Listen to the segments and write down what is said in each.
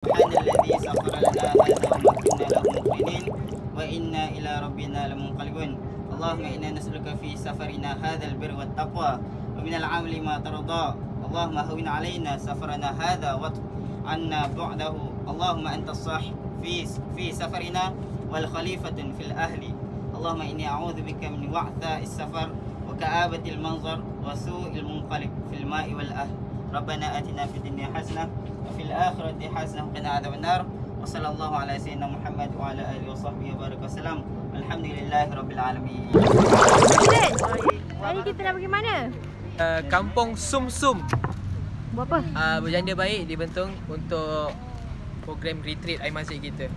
سبحان الذي سخر لنا هذا وما كنا له مقرنين وإنا إلى ربنا لمنقلبون. اللهم إنا نسألك في سفرنا هذا البر والتقوى ومن العمل ما ترضى. اللهم هون علينا سفرنا هذا واطف عنا بعده. اللهم أنت الصاحب في سفرنا والخليفة في الأهل. اللهم إني أعوذ بك من وعثاء السفر وكآبة المنظر وسوء المنقلب في الماء والأهل. ربنا آتنا في الدنيا حسنة وفي الآخرة حسنة وقنا عذاب النار. وصلى الله على سيدنا محمد وعلى آله وصحبه وبارك وسلم. Alhamdulillah Rabbil Alamin. Hari kita nak pergi mana? Kampung Sum-Sum. Buat apa? Berjanda baik dibentuk untuk program retreat air masjid kita.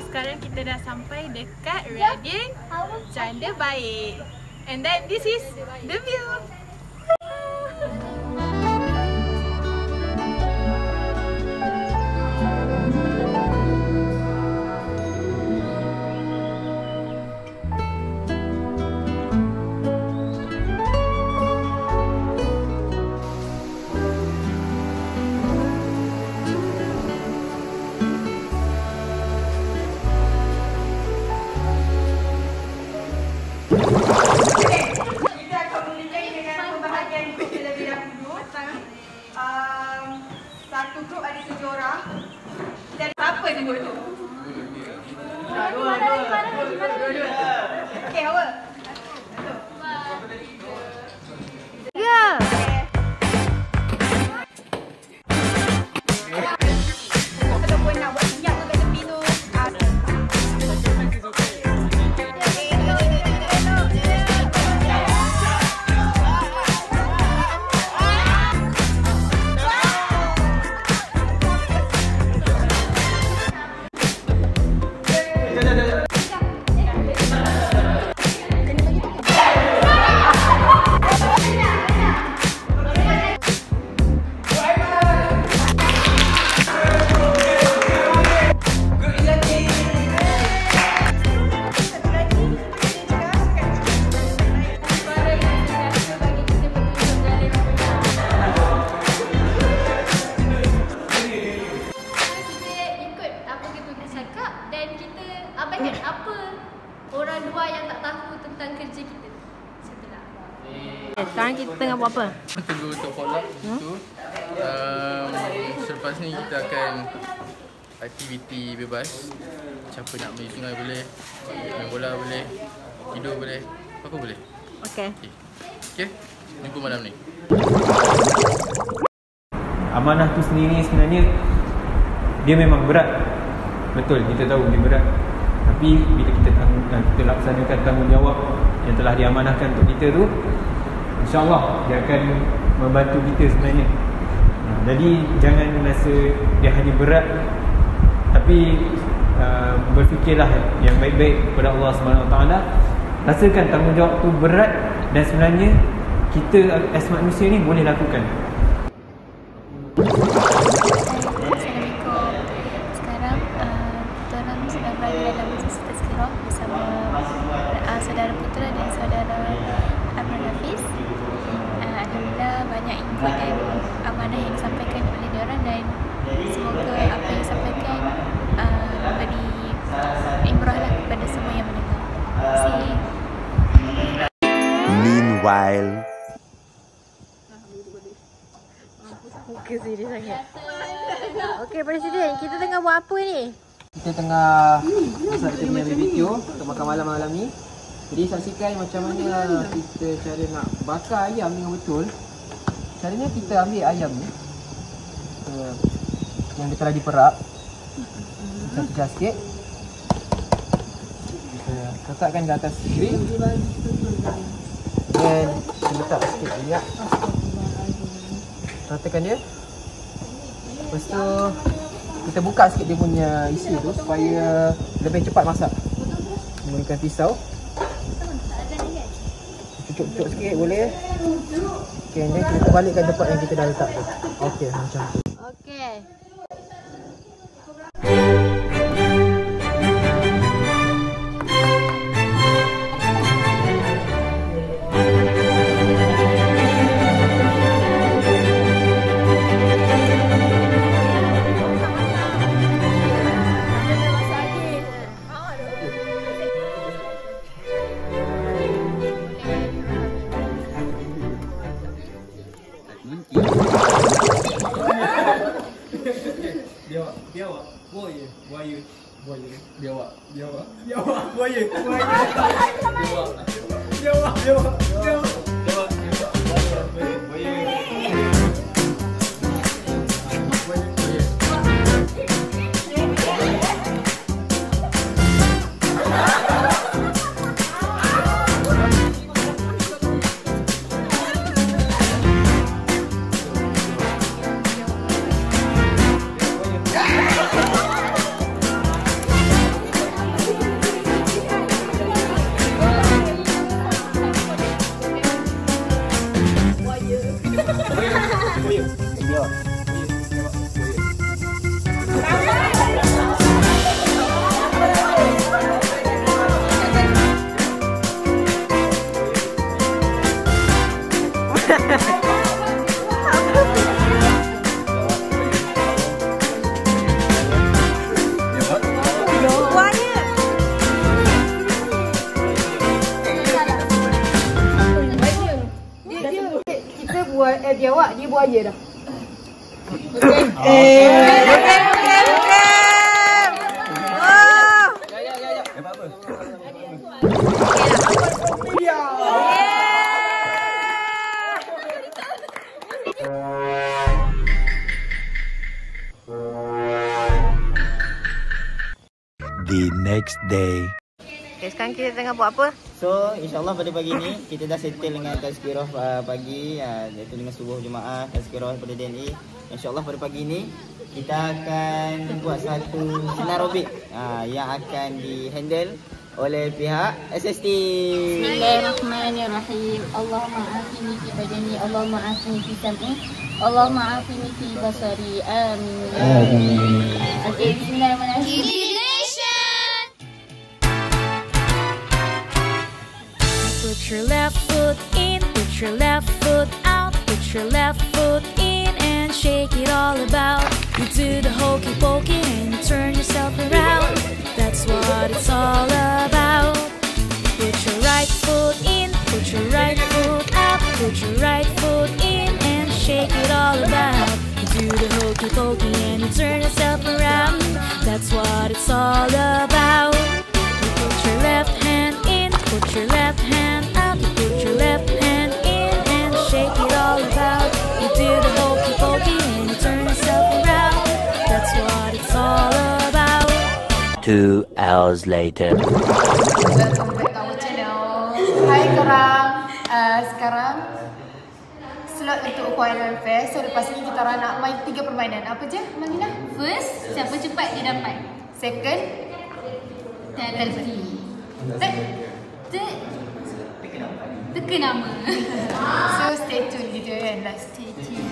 Sekarang kita dah sampai dekat Radin Janda Baik. And then this is the view. Satu grup ada 7 orang. Dan siapa semua tu? Dua. Okey, apa? Ya. Ataupun nak buat senyap kat tepi tu. Dan kita abaikan apa orang luar yang tak tahu tentang kerja kita. Setelah Sekarang kita tengah buat apa? Tunggu untuk follow itu. Selepas ni kita akan aktiviti bebas. Siapa nak pergi sungai boleh, main bola boleh, tidur boleh, apa boleh. Okey. Okey. Jumpa malam ni. Amanah tu sendiri sebenarnya dia memang berat. Betul, kita tahu dia berat. Tapi bila kita laksanakan tanggungjawab yang telah diamanahkan untuk kita tu, InsyaAllah dia akan membantu kita sebenarnya. Jadi jangan rasa dia hanya berat, tapi berfikirlah yang baik-baik kepada Allah SWT. Rasakan tanggungjawab tu berat dan sebenarnya kita as manusia ni boleh lakukan. saudara Putra dan saudara Abdul Hafiz. Alhamdulillah banyak input dan amanah yang disampaikan oleh diorang dan semoga apa yang disampaikan beri ibrah lah kepada semua yang mendengar. Terima kasih. Meanwhile, Muka serius sangat. Okey Presiden, kita tengah buat apa ni? Kita tengah masak kita punya BBQ untuk makan malam ni. Jadi saksikan macam mana kita cara nak bakar ayam dengan betul. Caranya kita ambil ayam ni yang dia telah diperap, kita pecah sikit, kita letakkan di atas grill dan kita letak sikit minyak, ratakan dia. Lepas tu kita buka sikit dia punya isi tu supaya lebih cepat masak. Menggunakan pisau. cuk-cuk sikit boleh. Okay, then kita balikkan tempat yang kita dah letak tu. Okay, macam tu. Okey. Biawak, dia buaya dah. The next day. Okay, sekarang kita tengah buat apa? So, insyaAllah pada pagi ni kita dah settle dengan tazkirah pagi, iaitu dengan subuh Jumaat, tazkirah pada DNA. InsyaAllah pada pagi ni kita akan buat satu senarobik yang akan dihandle oleh pihak SST. Bismillahirrahmanirrahim. Allahumma afini fi badani, Allahumma afini fi sam'i, Allahumma afini fi basari. Amin. Amin. Okay, bismillahirrahmanirrahim. Put your left foot in, put your left foot out, put your left foot in and shake it all about. You do the hokey pokey and you turn yourself around. That's what it's all about. Put your right foot in, put your right foot out, put your right foot in and shake it all about. You do the hokey pokey and you turn yourself around. That's what it's all about. You put your left hand in, put your left hand out, you put your left hand in and shake it all about. You do the hokey pokey and you turn yourself around. That's what it's all about. 2 hours later. Welcome back to our channel. Hai korang. Sekarang slot untuk Aquarium Fair. So lepas ni kita orang nak main 3 permainan. Apa je Malina? First, siapa cepat dia dapat. Second, Teka nama. so stay tune video kan. Like stay tune.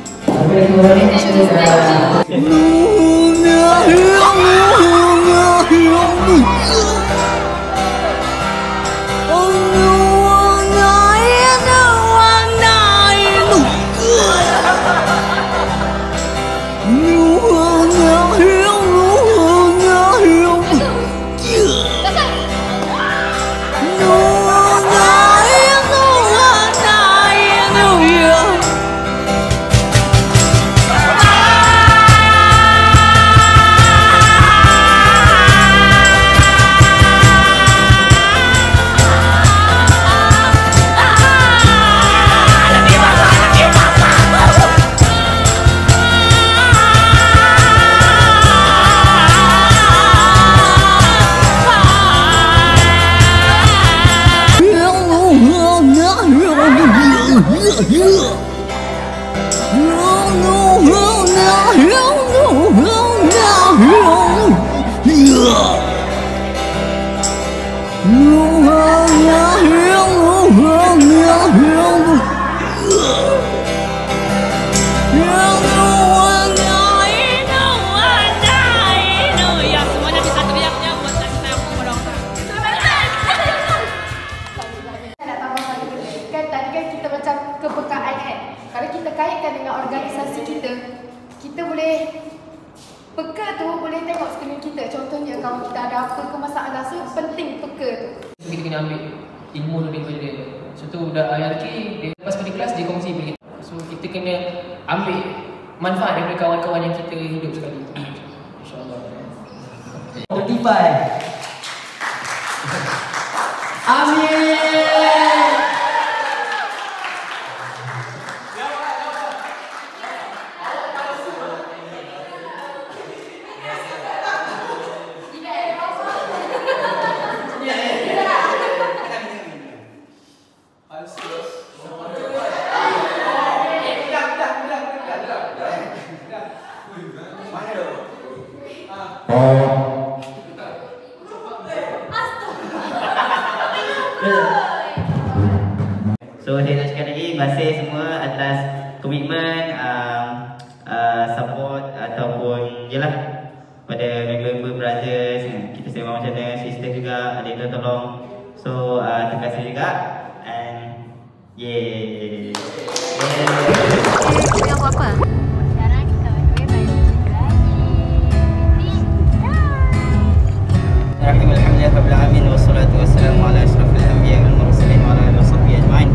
No kaitkan dengan organisasi kita, kita boleh peka tu boleh tengok sekeliling kita. Contohnya kalau kita ada apa ke masalah, so penting peka tu. Kita kena ambil ilmu daripada dia. Contoh budak hierarki, dia lepas pada kelas dia kongsi bagi kita. So kita kena ambil manfaat daripada kawan-kawan yang kita hidup sekali. InsyaAllah. 35. Amin. So saya nak cakap lagi, terima kasih semua atas komitmen, support ataupun jelah pada member-member brothers. Kita sembang macam mana, sister juga ada yang tolong. So terima kasih juga and yeay. Kita buat apa? Sekarang kita berdua balik lagi. Alhamdulillah rabbil alamin wassalatu wassalamu ala asyrafil anbiya wal mursalin wa ala alihi washabbihi ajmain.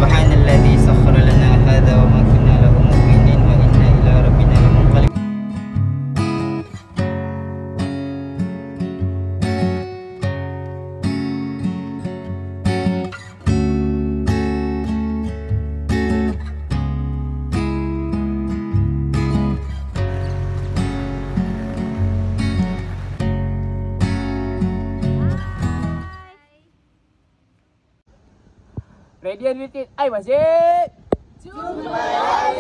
Subhanalladzi sakhkhara lana hadza wa ma kunna lahu muqrinin wa inna ila rabbina lamunqalibun. Ready and repeat. Ai masjid. Jumpa.